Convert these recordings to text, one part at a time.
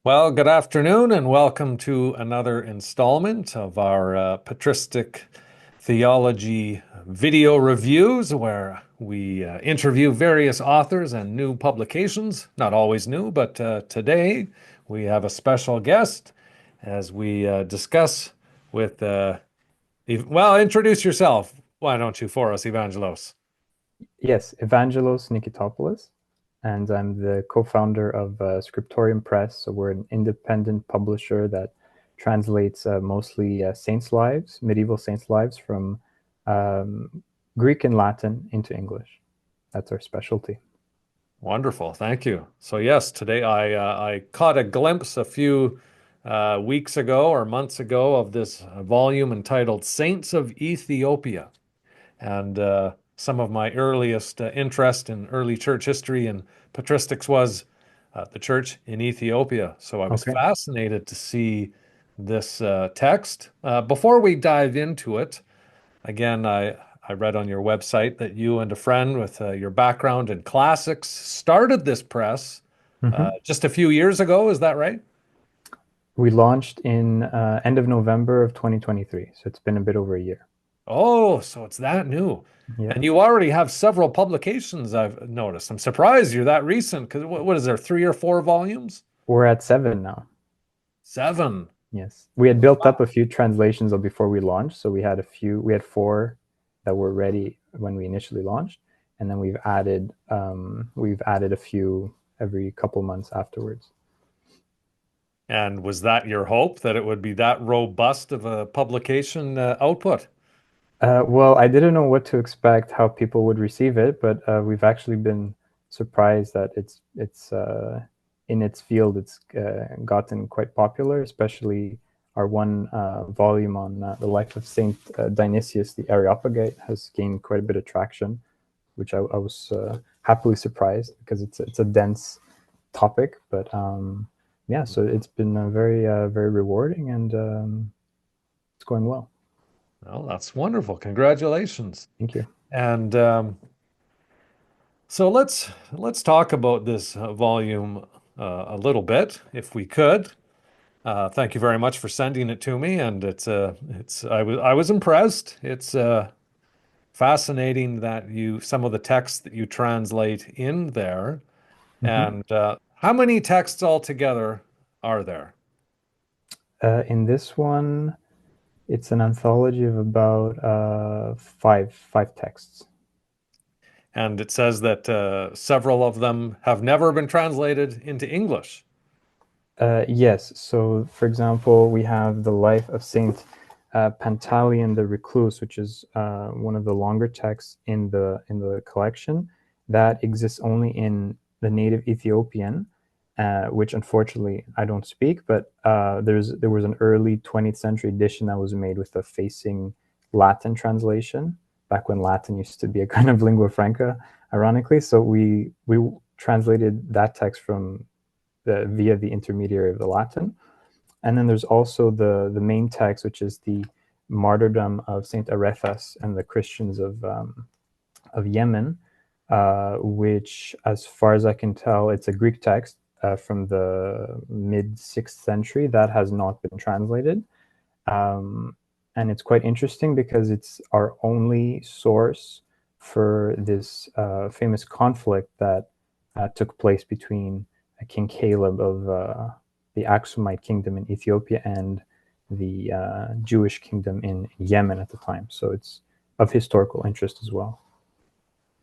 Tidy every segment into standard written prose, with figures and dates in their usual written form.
Well, good afternoon and welcome to another installment of our patristic theology video reviews where we interview various authors and new publications. Not always new, but today we have a special guest as we discuss with, well, introduce yourself. Why don't you for us, Evangelos? Yes, Evangelos Nikitopoulos, and I'm the co-founder of Scriptorium Press. So we're an independent publisher that translates mostly saints' lives, medieval saints' lives from um, Greek and Latin into English. That's our specialty. Wonderful, thank you. So yes, today I caught a glimpse a few weeks ago or months ago of this volume entitled "Saints of Ethiopia," and some of my earliest interest in early church history and patristics was the church in Ethiopia. So I was Okay. fascinated to see this text. Before we dive into it, again, I read on your website that you and a friend with your background in classics started this press Mhm. just a few years ago. Is that right? We launched in end of November of 2023, so it's been a bit over a year. Oh, so it's that new. Yeah, And you already have several publications, I've noticed. I'm surprised you're that recent because what is there, three or four volumes? we're at 7 now. Seven. Yes, we had built up a few translations before we launched. So we had four that were ready when we initially launched, and then we've added a few every couple months afterwards. And was that your hope that it would be that robust of a publication output? Well, I didn't know what to expect, how people would receive it, but we've actually been surprised that it's in its field. It's gotten quite popular, especially our one volume on the life of Saint Dionysius the Areopagite has gained quite a bit of traction, which I was happily surprised because it's a dense topic. But yeah, so it's been very rewarding, and it's going well. Well, that's wonderful. Congratulations. Thank you. And so let's talk about this volume a little bit, if we could. Thank you very much for sending it to me, and it's I was impressed. It's fascinating that you some of the texts that you translate in there. Mhm. And how many texts altogether are there? In this one, it's an anthology of about five texts. And it says that several of them have never been translated into English. Yes. So, for example, we have the life of Saint Pantaleon the Recluse, which is one of the longer texts in the collection that exists only in the native Ethiopian, which unfortunately I don't speak. But there was an early 20th century edition that was made with a facing Latin translation back when Latin used to be a kind of lingua franca, ironically. So we translated that text from via the intermediary of the Latin. And then there's also the main text, which is the martyrdom of Saint Arethas and the Christians of Yemen, which, as far as I can tell, it's a Greek text from the mid sixth century that has not been translated. Um, and it's quite interesting because it's our only source for this famous conflict that took place between King Caleb of the Aksumite kingdom in Ethiopia and the Jewish kingdom in Yemen at the time. So it's of historical interest as well.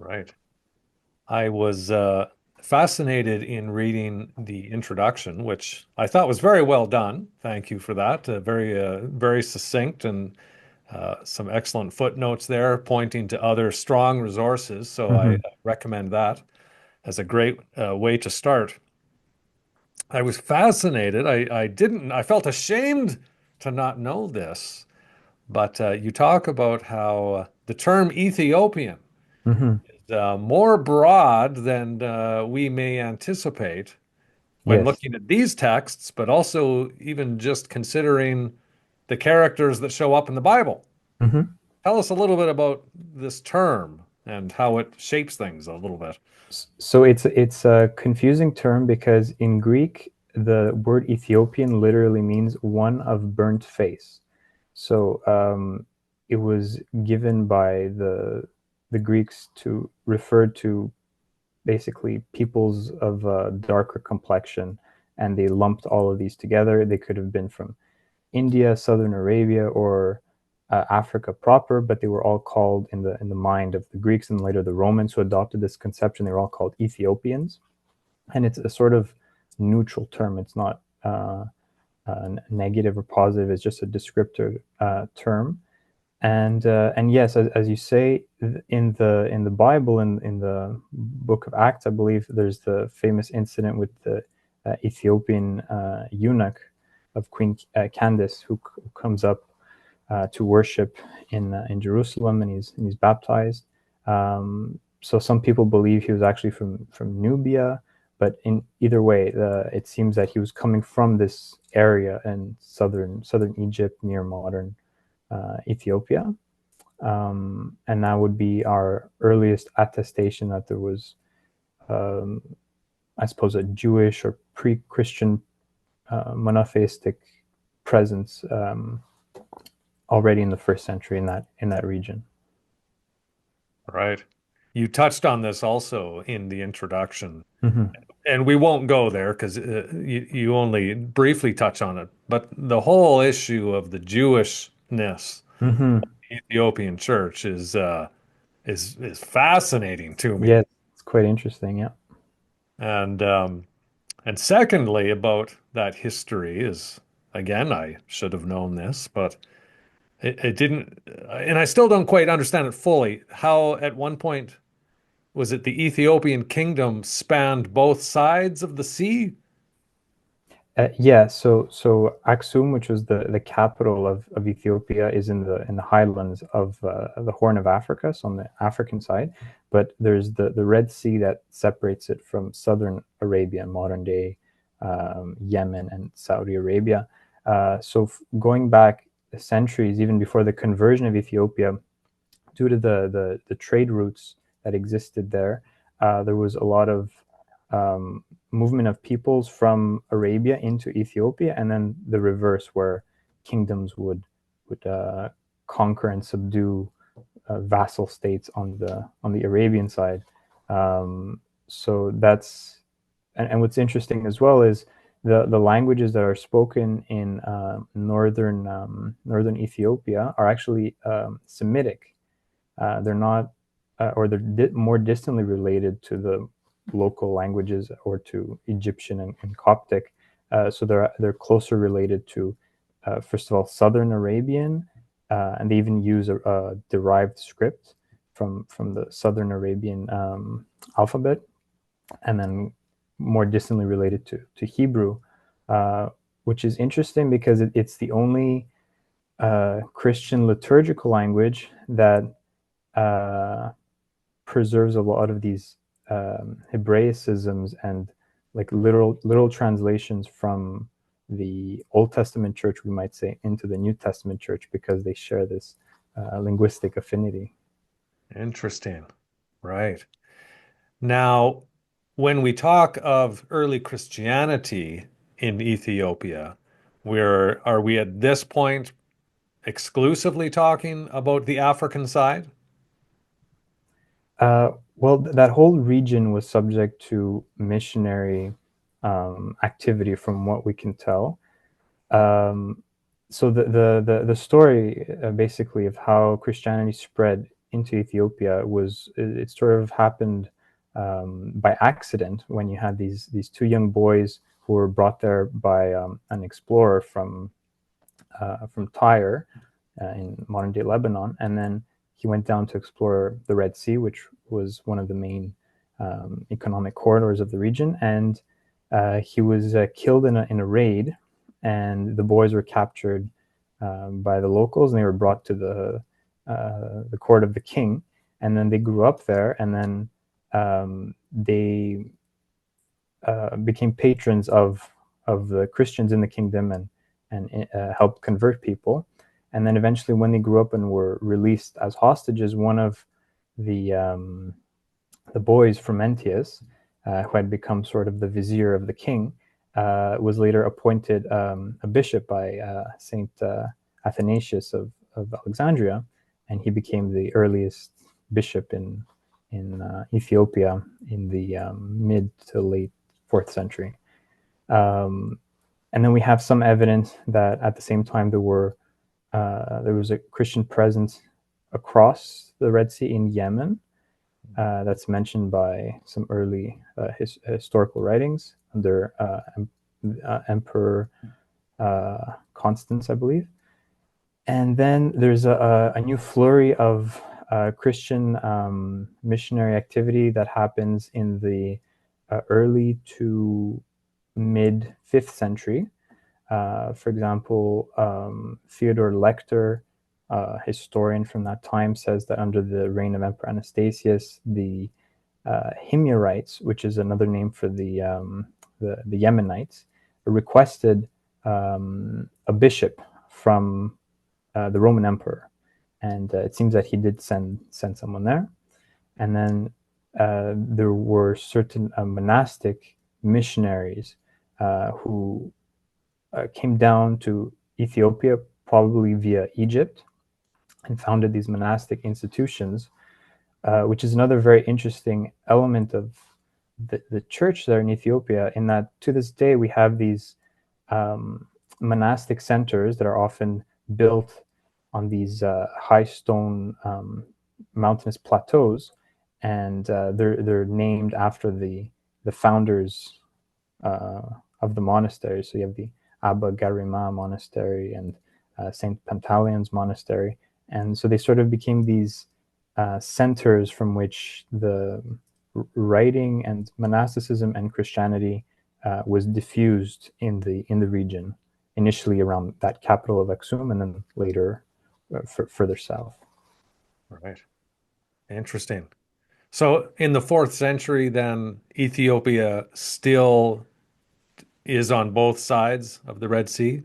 Right. I was fascinated in reading the introduction, which I thought was very well done. Thank you for that. Very succinct and some excellent footnotes there, pointing to other strong resources. So I Mm-hmm. recommend that as a great way to start. I was fascinated. I felt ashamed to not know this, but you talk about how the term Ethiopian Mm-hmm. is more broad than we may anticipate when Yes. looking at these texts, but also even just considering the characters that show up in the Bible. Mm-hmm. Tell us a little bit about this term and how it shapes things a little bit. So it's a confusing term because in Greek the word Ethiopian literally means one of burnt face. So it was given by the Greeks to refer to basically peoples of darker complexion, and they lumped all of these together. They could have been from India, Southern Arabia, or Africa proper, but they were all called in the mind of the Greeks and later the Romans who adopted this conception. They were all called Ethiopians, and it's a sort of neutral term. It's not negative or positive. It's just a descriptor term. And yes, as you say, in the Bible, in the book of Acts, I believe there's the famous incident with the Ethiopian eunuch of Queen Candace, who comes up to worship in Jerusalem, and he's baptized. So some people believe he was actually from Nubia, but in either way, it seems that he was coming from this area in southern Egypt near modern Ethiopia. And that would be our earliest attestation that there was, I suppose, a Jewish or pre-Christian monotheistic presence already in the first century in that region. Right. You touched on this also in the introduction, Mm-hmm. and we won't go there because you only briefly touch on it. But the whole issue of the Jewishness Mm-hmm. Ethiopian church is fascinating to me. Yes, it's quite interesting. Yeah. And and secondly, about that history is, again, I should have known this, but it didn't, and I still don't quite understand it fully. How at one point was it the Ethiopian kingdom spanned both sides of the sea? Yeah, so Aksum, which was the capital of Ethiopia, is in the highlands of the Horn of Africa, so on the African side. But there's the Red Sea that separates it from southern Arabia, modern day Yemen and Saudi Arabia. So going back centuries, even before the conversion of Ethiopia, due to the trade routes that existed there, there was a lot of movement of peoples from Arabia into Ethiopia, and then the reverse, where kingdoms would conquer and subdue vassal states on the Arabian side. So that's and what's interesting as well is the languages that are spoken in northern Ethiopia are actually Semitic. They're not, or they're more distantly related to the local languages or to Egyptian and Coptic. So they're closer related to, first of all, Southern Arabian, and they even use a derived script from the Southern Arabian alphabet, and then more distantly related to Hebrew, which is interesting because it's the only Christian liturgical language that preserves a lot of these Hebraicisms and like literal translations from the Old Testament church, we might say, into the New Testament church, because they share this linguistic affinity. Interesting. Right. Now, when we talk of early Christianity in Ethiopia, are we at this point exclusively talking about the African side? Well, that whole region was subject to missionary activity, from what we can tell. Um, so the story basically of how Christianity spread into Ethiopia was, it sort of happened by accident, when you had these two young boys who were brought there by an explorer from Tyre in modern day Lebanon, and then he went down to explore the Red Sea, which was one of the main economic corridors of the region, and he was killed in a raid, and the boys were captured by the locals, and they were brought to the court of the king, and then they grew up there, and then they became patrons of the Christians in the kingdom, and helped convert people. And then eventually, when they grew up and were released as hostages, one of the boys, Frumentius, who had become sort of the vizier of the king, was later appointed a bishop by Saint Athanasius of Alexandria, and he became the earliest bishop in Ethiopia in the mid to late 4th century. And then we have some evidence that at the same time there was a Christian presence across the Red Sea in Yemen. That's mentioned by some early historical writings under Emperor Constance, I believe. And then there's a new flurry of Christian missionary activity that happens in the early to mid 5th century. For example, Theodore Lecter, historian from that time, says that under the reign of Emperor Anastasius, the Himyarites, which is another name for the Yemenites, requested a bishop from the Roman emperor, and it seems that he did send someone there. And then there were certain monastic missionaries who came down to Ethiopia, probably via Egypt, and founded these monastic institutions, which is another very interesting element of the church there in Ethiopia, in that to this day we have these monastic centers that are often built on these high stone mountainous plateaus, and they're named after the founders of the monastery. So you have the Abba Garima Monastery and Saint Pantaleon's Monastery, and so they sort of became these centers from which the writing and monasticism and Christianity was diffused in the region, initially around that capital of Aksum, and then later further south. Right. Interesting. So in the 4th century, then Ethiopia still is on both sides of the Red Sea?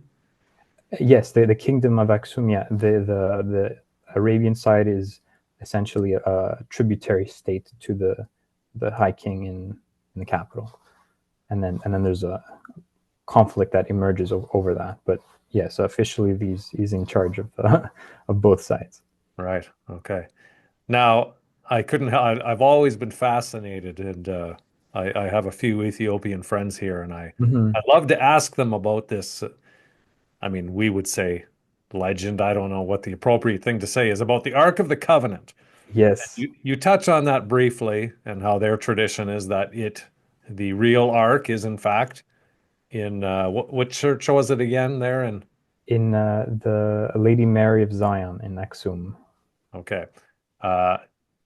Yes, the kingdom of Aksum, yeah. The Arabian side is essentially a tributary state to the High King in the capital, and then there's a conflict that emerges over that. But yes, officially he's in charge of both sides. Right. Okay. Now, I've always been fascinated, and I have a few Ethiopian friends here, and Mm-hmm. I'd love to ask them about this. I mean, we would say legend. I don't know what the appropriate thing to say is about the Ark of the Covenant. Yes. You touch on that briefly, and how their tradition is that the real Ark is in fact in what church was it again there? And In the Lady Mary of Zion in Aksum. okay, uh,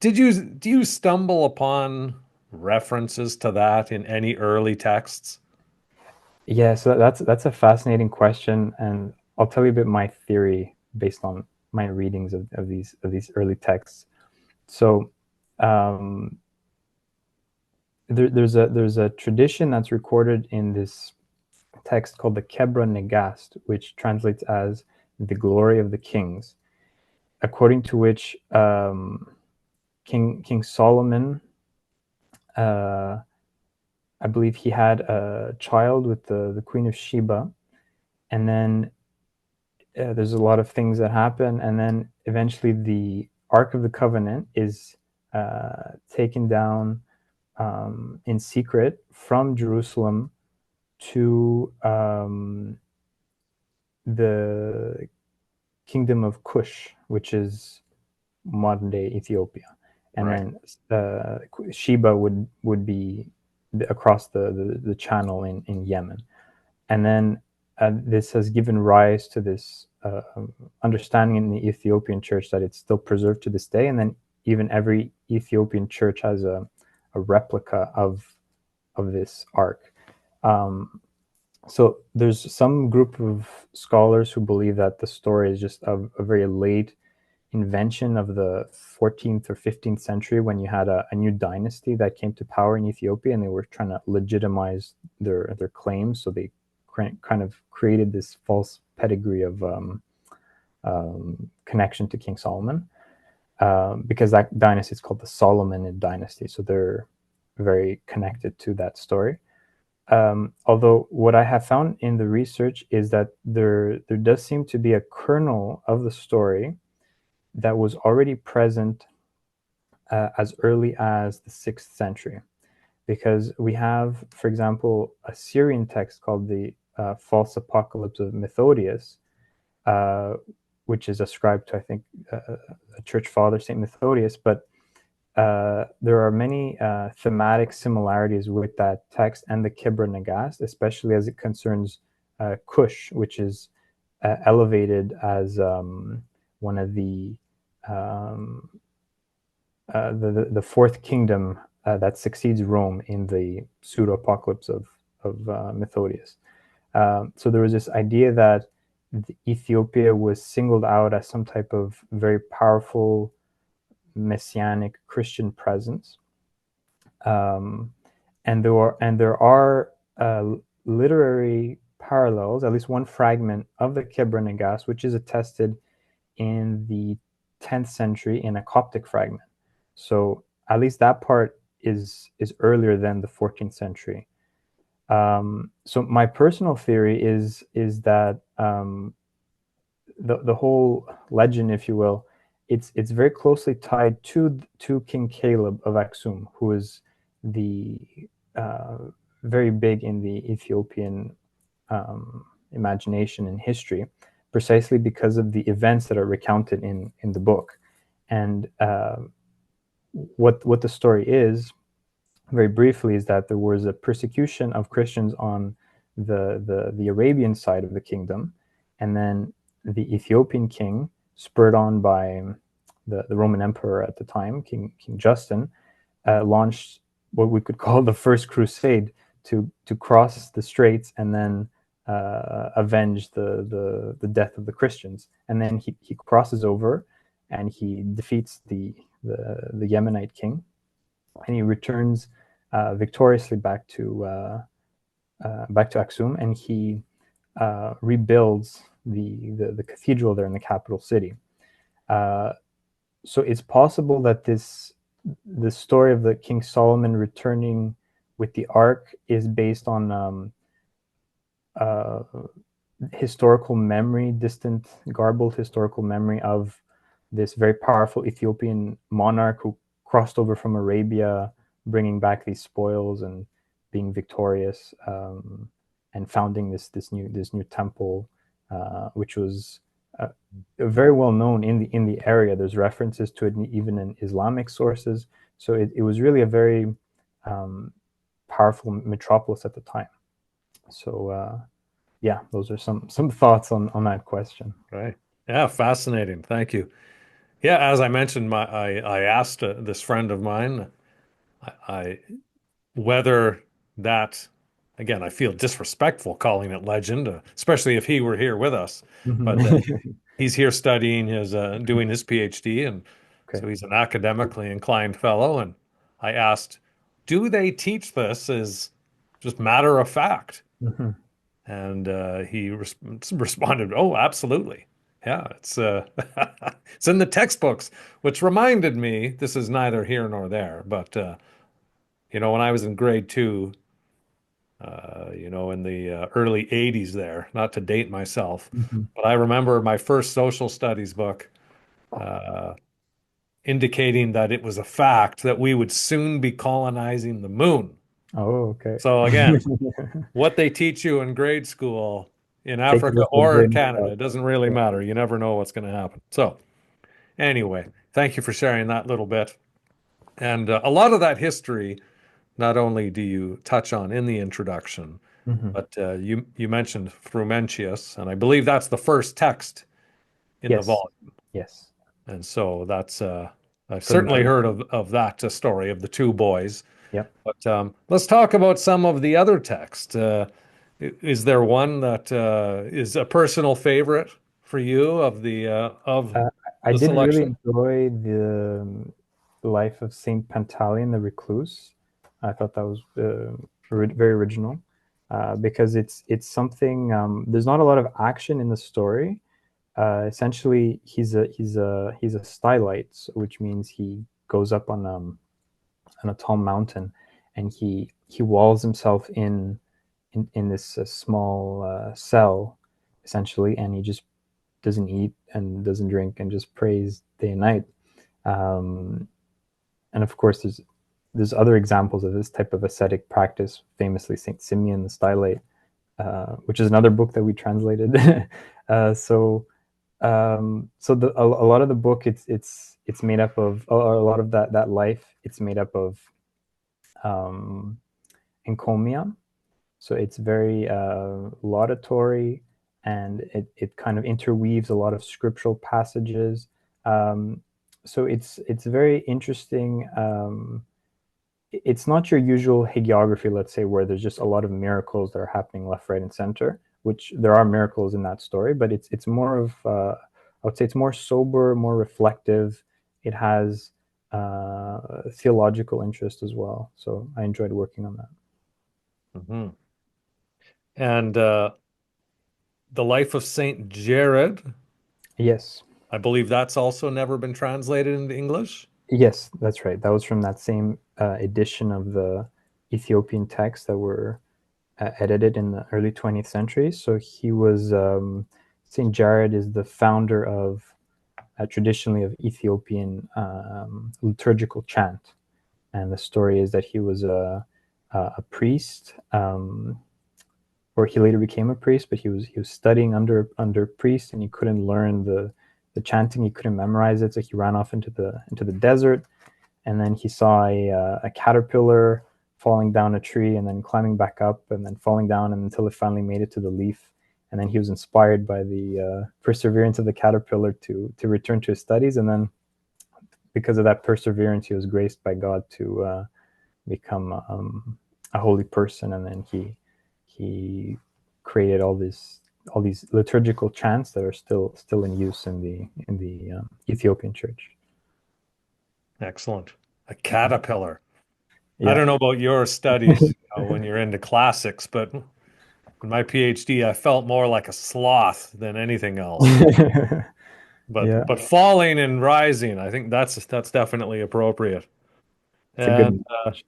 do you stumble upon references to that in any early texts? Yeah, so that's a fascinating question, and I'll tell you a bit my theory based on my readings of these early texts. So um, there's a tradition that's recorded in this text called the Kebra Negast, which translates as the glory of the kings, according to which King Solomon, I believe he had a child with the Queen of Sheba, and then there's a lot of things that happen, and then eventually the Ark of the Covenant is taken down in secret from Jerusalem to the kingdom of Kush, which is modern day Ethiopia, and Right. then Sheba would be across the channel in Yemen, and then this has given rise to this understanding in the Ethiopian church that it's still preserved to this day, and then even every Ethiopian church has a replica of this ark. So there's some group of scholars who believe that the story is just a very late invention of the 14th or 15th century, when you had a new dynasty that came to power in Ethiopia, and they were trying to legitimize their claims. So they kind of created this false pedigree of connection to King Solomon, because that dynasty is called the Solomonid dynasty. So they're very connected to that story. Although what I have found in the research is that there does seem to be a kernel of the story that was already present as early as the 6th century, because we have, for example, a Syrian text called the False Apocalypse of Methodius, uh, which is ascribed to, I think, a church father, Saint Methodius. But there are many thematic similarities with that text and the Kibra Nagast, especially as it concerns Kush, which is elevated as one of um, the fourth kingdom that succeeds Rome in the pseudo apocalypse of Methodius. So there was this idea that Ethiopia was singled out as some type of very powerful messianic Christian presence, um, and there are literary parallels, at least one fragment of the Kebra Nagas, which is attested in the 10th century in a Coptic fragment. So at least that part is earlier than the 14th century. So my personal theory is that the whole legend, if you will, it's very closely tied to King Caleb of Aksum, who is the uh, very big in the Ethiopian imagination and history, precisely because of the events that are recounted in the book. And what the story is, very briefly, is that there was a persecution of Christians on the Arabian side of the kingdom, and then the Ethiopian king, spurred on by the Roman emperor at the time, King Justin, launched what we could call the First Crusade to cross the straits and then avenge the death of the Christians. And then he crosses over and he defeats the Yemenite king, and he returns victoriously back to Aksum, and he rebuilds the cathedral there in the capital city. So it's possible that the story of the King Solomon returning with the ark is based on uh, historical memory, distant, garbled historical memory of this very powerful Ethiopian monarch who crossed over from Arabia, bringing back these spoils and being victorious, and founding this new temple, which was very well known in the area. There's references to it even in Islamic sources. So it was really a very powerful metropolis at the time. So yeah, those are some thoughts on that question. Right. Yeah, fascinating. Thank you. Yeah, as I mentioned, I asked this friend of mine, I whether that, again, I feel disrespectful calling it legend, especially if he were here with us. But Mhm. he's here studying doing his PhD, and Okay. so he's an academically inclined fellow. And I asked, do they teach this as just matter of fact? Mhm. And he responded, "Oh, absolutely. Yeah, it's it's in the textbooks," which reminded me, this is neither here nor there, but when I was in grade two, in the early 80s there, not to date myself, Mhm. but I remember my first social studies book uh, indicating that it was a fact that we would soon be colonizing the moon. Oh, okay. So again, what they teach you in grade school in Take it Africa with a or grain of Canada, salt. it doesn't really Yeah. matter. You never know what's going to happen. So, anyway, thank you for sharing that little bit. And a lot of that history, not only do you touch on in the introduction, Mhm. but you mentioned Frumentius, and I believe that's the first text in the Yes. volume. Yes. And so that's I've certainly Familiar. heard of that story of the two boys. Yep. But let's talk about some of the other texts. Is there one that is a personal favorite for you of Uh, I the did really selection? enjoy the life of Saint Pantaleon the Recluse. I thought that was very original, because it's something. There's not a lot of action in the story. Essentially, he's a stylite, which means he goes up on a tall mountain, and he walls himself in in this small cell, essentially, and he just doesn't eat and doesn't drink and just prays day and night. Um, and of course, there's other examples of this type of ascetic practice, famously Saint Simeon the Stylate, which is another book that we translated. A lot of the book, it's made up of a lot of that life. It's made up of encomium. So it's very laudatory, and it kind of interweaves a lot of scriptural passages. So it's very interesting. It's not your usual hagiography, let's say, where there's just a lot of miracles that are happening left, right, and center, which there are miracles in that story, but it's more of, I would say it's more sober, more reflective. It has theological interest as well. So I enjoyed working on that. Mm-hmm. And The Life of Saint Jared, Yes. I believe that's also never been translated into English. Yes, that's right. That was from that same edition of the Ethiopian texts that were edited in the early 20th century. So he was, St. Jared is the founder of, traditionally, of Ethiopian liturgical chant. And the story is that he was a priest, or he later became a priest, but he was studying under priests, and he couldn't learn the chanting. He couldn't memorize it, so he ran off into the desert, and then he saw a caterpillar falling down a tree, and then climbing back up, and then falling down, and until it finally made it to the leaf. And then he was inspired by the perseverance of the caterpillar to return to his studies, and then because of that perseverance, he was graced by God to become a holy person, and then he created all these liturgical chants that are still in use in the Ethiopian church. Excellent. A caterpillar. I Yeah. don't know about your studies, when you're into classics, but in my PhD, I felt more like a sloth than anything else. Yeah, But falling and rising, I think that's definitely appropriate. it's a good And message.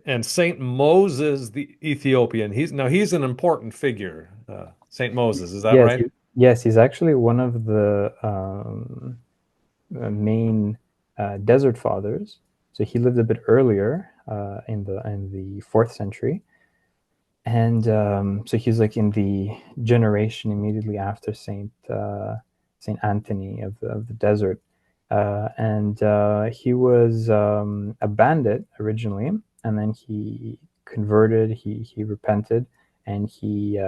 and Saint Moses the Ethiopian. He's an important figure. Saint Moses, is that Yes, right? yes, he's actually one of the main desert fathers. So he lived a bit earlier, in the fourth century, and so he's like in the generation immediately after Saint Anthony of the desert, and he was a bandit originally, and then he converted. He repented, and he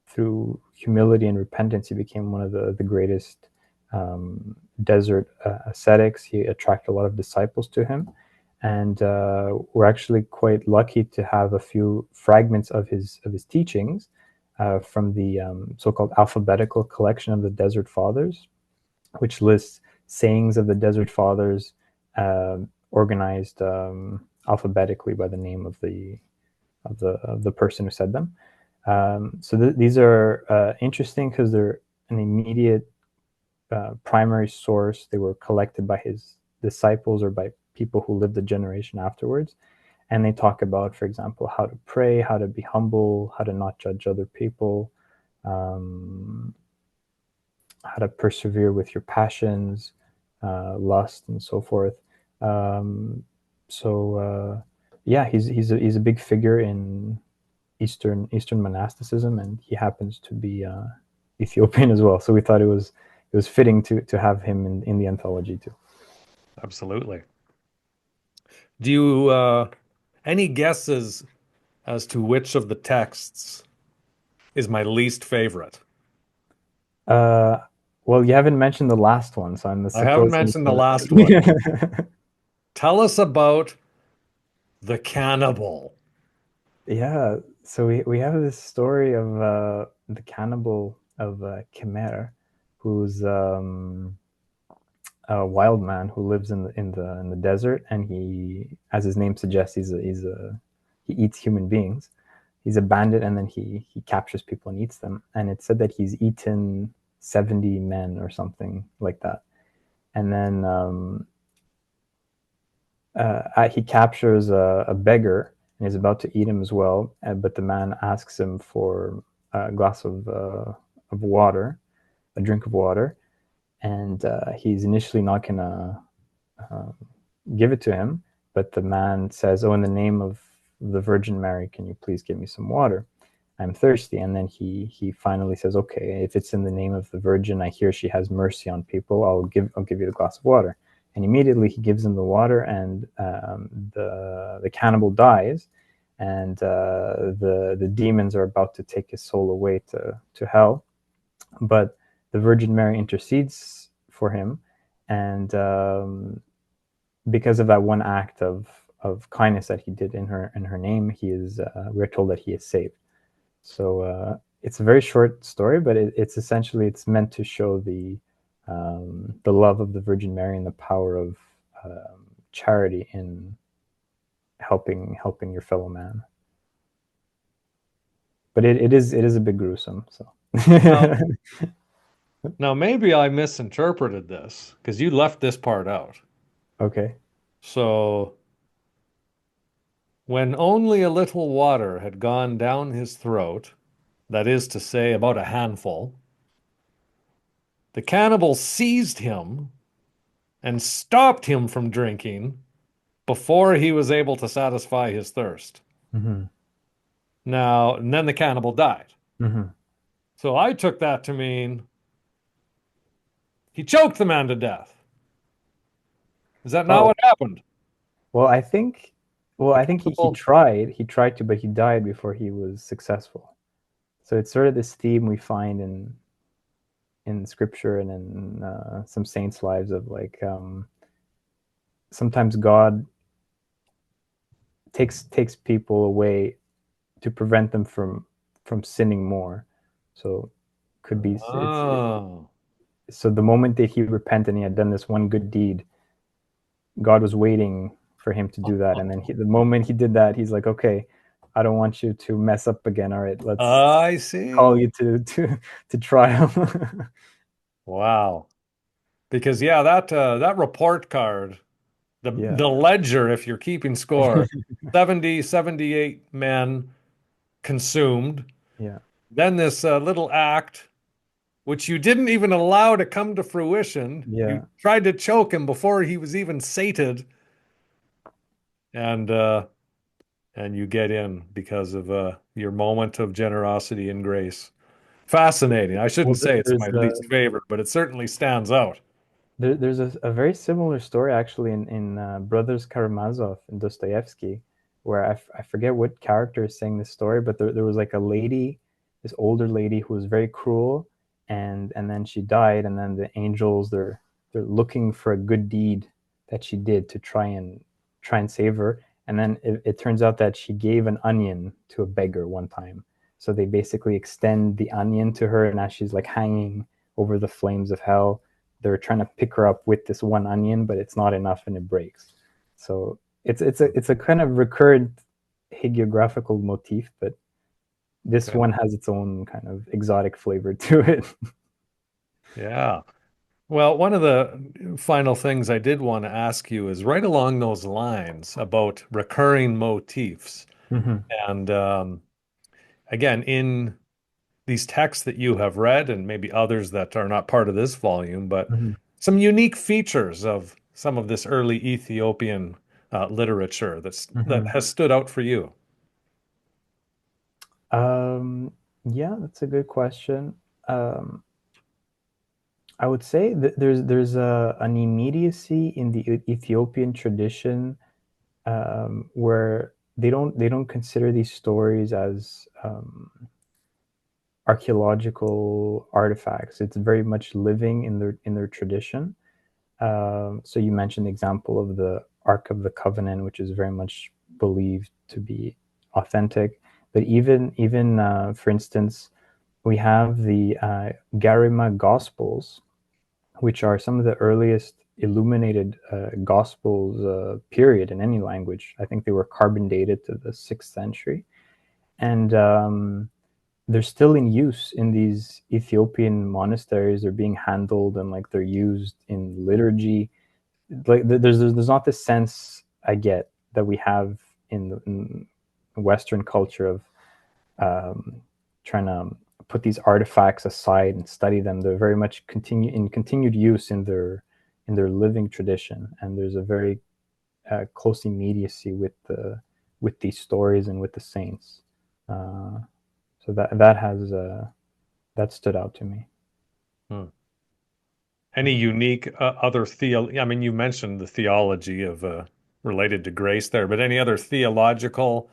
through humility and repentance, he became one of the greatest desert ascetics. He attracted a lot of disciples to him, and we're actually quite lucky to have a few fragments of his teachings from the so-called alphabetical collection of the Desert Fathers, which lists sayings of the Desert Fathers organized alphabetically by the name of the person who said them. So these are interesting because they're an immediate primary source. They were collected by his disciples or by people who lived a generation afterwards. And they talk about, for example, how to pray, how to be humble, how to not judge other people, um, how to persevere with your passions, lust, and so forth. Um, yeah, he's a big figure in Eastern monasticism, and he happens to be Ethiopian as well. So we thought it was fitting to have him in the anthology too. Absolutely. Do you any guesses as to which of the texts is my least favorite? Uh, well, you haven't mentioned the last one, so I'm I haven't supposing mentioned the last one. Tell us about the cannibal. Yeah, so we have this story of the cannibal of Khmer, who's a wild man who lives in the desert, and he, as his name suggests, he eats human beings. He's a bandit, and then he captures people and eats them. And it's said that he's eaten 70 men or something like that. And then he captures a beggar, and he's about to eat him as well. But the man asks him for a glass of water, a drink of water, and he's initially not gonna give it to him. But the man says, "Oh, in the name of the Virgin Mary, can you please give me some water? I'm thirsty." And then he finally says, "Okay, if it's in the name of the Virgin, I hear she has mercy on people. I'll give you the glass of water." And immediately he gives him the water, and the cannibal dies, and the demons are about to take his soul away to hell. But the Virgin Mary intercedes for him, and because of that one act of kindness that he did in her name, he is we're told that he is saved. So it's a very short story, but it's essentially it's meant to show the love of the Virgin Mary and the power of charity in helping your fellow man. But it is a bit gruesome. So Now, now maybe I misinterpreted this because you left this part out. okay. So when only a little water had gone down his throat, that is to say, about a handful, the cannibal seized him and stopped him from drinking before he was able to satisfy his thirst. Mm-hmm. Now, and then the cannibal died. Mm-hmm. So I took that to mean he choked the man to death. Is that not Oh, what happened? well, The I think cannibal. he tried to, but he died before he was successful. So it's sort of this theme we find in scripture and in some saints' lives of like sometimes God takes people away to prevent them from sinning more. So could be it's Oh, so the moment that he repented and he had done this one good deed, God was waiting for him to do that, and then the moment he did that, he's like, okay, I don't want you to mess up again. All right, let's I call see. you to trial. Wow. Because yeah, that report card, Yeah. the ledger, if you're keeping score, 70, 78 men consumed. Yeah. Then this little act, which you didn't even allow to come to fruition. You Yeah. tried to choke him before he was even sated, and uh, and you get in because of your moment of generosity and grace. Fascinating. I Well, shouldn't say it's there's my least favorite, but it certainly stands out. there's a very similar story actually in Brothers Karamazov in Dostoevsky, where I forget what character is saying this story, but there was like a lady, this older lady who was very cruel, and then she died, and then the angels they're looking for a good deed that she did to try and save her, and then it turns out that she gave an onion to a beggar one time. So they basically extend the onion to her, and as she's like hanging over the flames of hell, they're trying to pick her up with this one onion, but it's not enough and it breaks. So it's a kind of recurrent hagiographical motif, but this Okay. one has its own kind of exotic flavor to it. Yeah. Well, one of the final things I did want to ask you is right along those lines about recurring motifs. Mm-hmm. And again, in these texts that you have read, and maybe others that are not part of this volume, but Mm-hmm. some unique features of some of this early Ethiopian literature that Mm-hmm. has stood out for you. Yeah, that's a good question. Um, I would say that there's an immediacy in the Ethiopian tradition where they don't consider these stories as archaeological artifacts. It's very much living in their tradition. So you mentioned the example of the Ark of the Covenant, which is very much believed to be authentic. But even for instance, we have the Garima Gospels, which are some of the earliest illuminated Gospels period in any language. I think they were carbon dated to the 6th century, and they're still in use in these Ethiopian monasteries. They're being handled and like they're used in liturgy. Like there's not the sense I get that we have in Western culture of um, trying to put these artifacts aside and study them. They're very much continued use in their living tradition, and there's a very close immediacy with these stories and with the saints. Uh, so that stood out to me. Hmm. Any unique other I mean, you mentioned the theology of related to grace there, but any other theological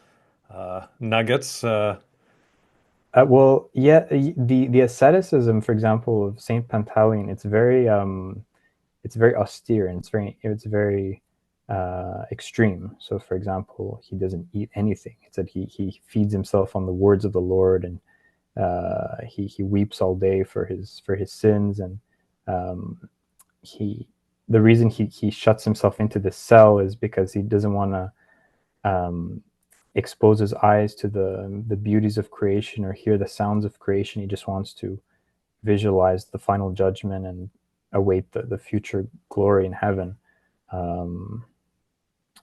nuggets? Well, yeah, the asceticism, for example, of Saint Pantaleon, it's very austere and it's very extreme. So, for example, he doesn't eat anything. It said he feeds himself on the words of the Lord, and he weeps all day for his sins, and um, he the reason he shuts himself into the cell is because he doesn't want to expose his eyes to the beauties of creation or hear the sounds of creation. He just wants to visualize the final judgment and await the future glory in heaven. Um,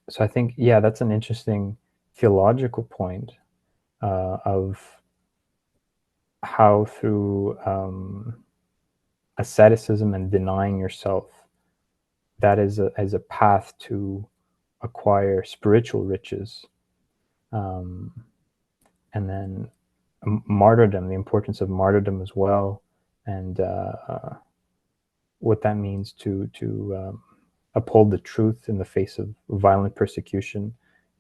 so I think, yeah, that's an interesting theological point of how through asceticism and denying yourself, that is a path to acquire spiritual riches. Um, and then martyrdom, the importance of martyrdom as well, and what that means to uphold the truth in the face of violent persecution.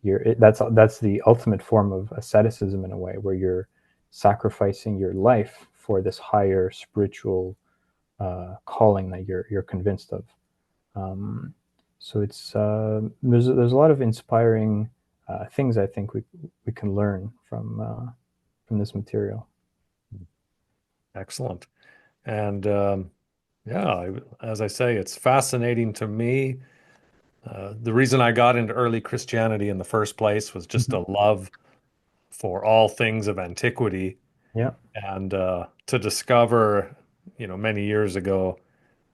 That's the ultimate form of asceticism in a way, where you're sacrificing your life for this higher spiritual calling that you're convinced of. Um, so it's there's a lot of inspiring things I think we can learn from this material. Excellent. And yeah, as I say, it's fascinating to me. The reason I got into early Christianity in the first place was just Mhm. a love for all things of antiquity, Yeah. and to discover, many years ago,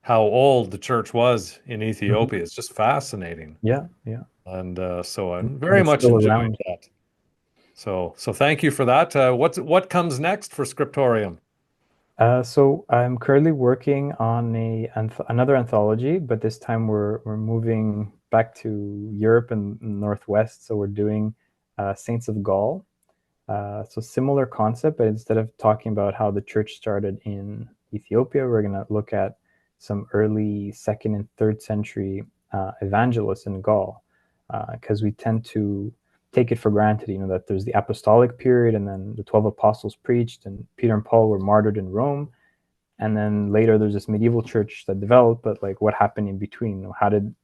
how old the church was in Mhm. Ethiopia is just fascinating. Yeah. Yeah. And so I And very it's much still enjoyed around. that. So thank you for that. What comes next for Scriptorium? So I'm currently working on another anthology, but this time we're moving back to Europe and Northwest. So we're doing Saints of Gaul. So similar concept, but instead of talking about how the church started in Ethiopia, we're going to look at some early second and third century evangelists in Gaul, because we tend to take it for granted, that there's the apostolic period and then the 12 apostles preached and Peter and Paul were martyred in Rome. And then later there's this medieval church that developed, but like what happened in between? How did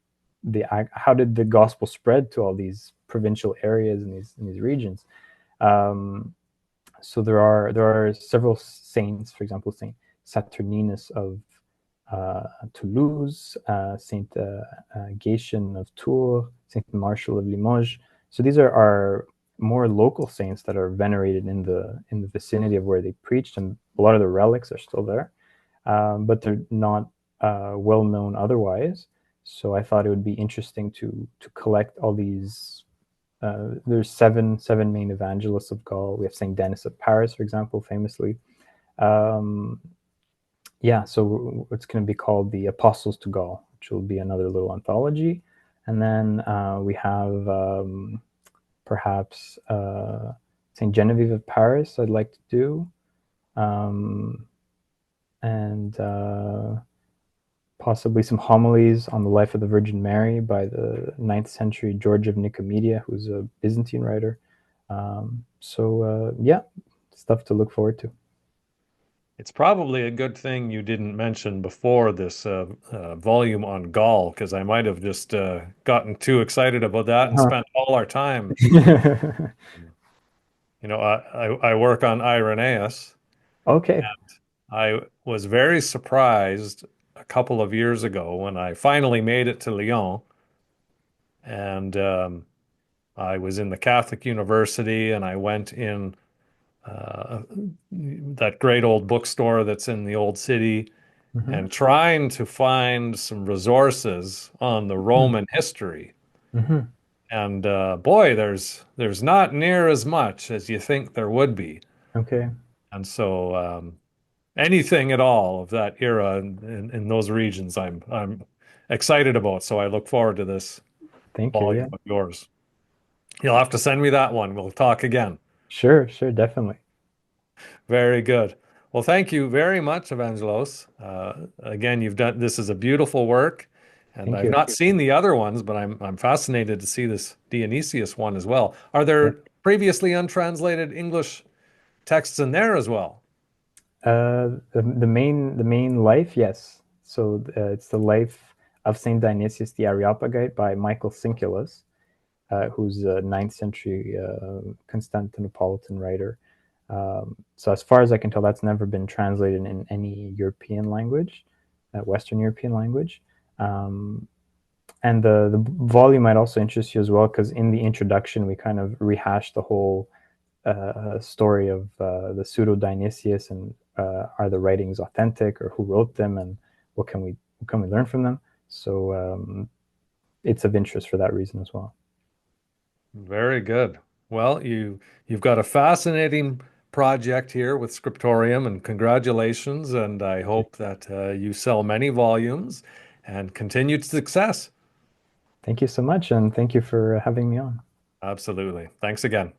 the gospel spread to all these provincial areas and these regions? Um, so there are several saints, for example, Saint Saturninus of Toulouse, Saint Gatian of Tours, Saint Martial of Limoges. So these are our more local saints that are venerated in the vicinity of where they preached, and a lot of the relics are still there, but they're not well known otherwise. So I thought it would be interesting to collect all these. There's seven main evangelists of Gaul. We have Saint Denis of Paris, for example, famously. Um, yeah, so it's going to be called the Apostles to Gaul, which will be another little anthology. And then we have perhaps Saint Genevieve of Paris. I'd like to do, um, and possibly some homilies on the life of the Virgin Mary by the 9th century George of Nicomedia, who's a Byzantine writer. Yeah, stuff to look forward to. It's probably a good thing you didn't mention before this volume on Gaul, because I might have just gotten too excited about that and Huh. spent all our time. I work on Irenaeus. Okay. I was very surprised a couple of years ago when I finally made it to Lyon, and I was in the Catholic University, and I went in uh, that great old bookstore that's in the old city, Mm-hmm. and trying to find some resources on the Mm-hmm. Roman history. Mm-hmm. And boy, there's not near as much as you think there would be. Okay. And so anything at all of that era in those regions, I'm excited about. So I look forward to this Thank you. volume Yeah. of yours. You'll have to send me that one. We'll talk again. Sure, sure, definitely. Very good. Well, thank you very much, Evangelos. Again, you've done this is a beautiful work, and Thank I've you. not seen the other ones, but I'm fascinated to see this Dionysius one as well. Are Yeah. there previously untranslated English texts in there as well? The main life, yes. So it's the life of Saint Dionysius the Areopagite by Michael Sinculus, who's a ninth century Constantinopolitan writer. So as far as I can tell, that's never been translated in any European language, Western European language. Um, and the volume might also interest you as well, because in the introduction we kind of rehash the whole story of the pseudo Dionysius, and are the writings authentic, or who wrote them, and what can we learn from them. So it's of interest for that reason as well. Very good. Well, you've got a fascinating project here with Scriptorium, and congratulations. And I Thank you. hope that you sell many volumes and continued success. Thank you so much, and thank you for having me on. Absolutely. Thanks again.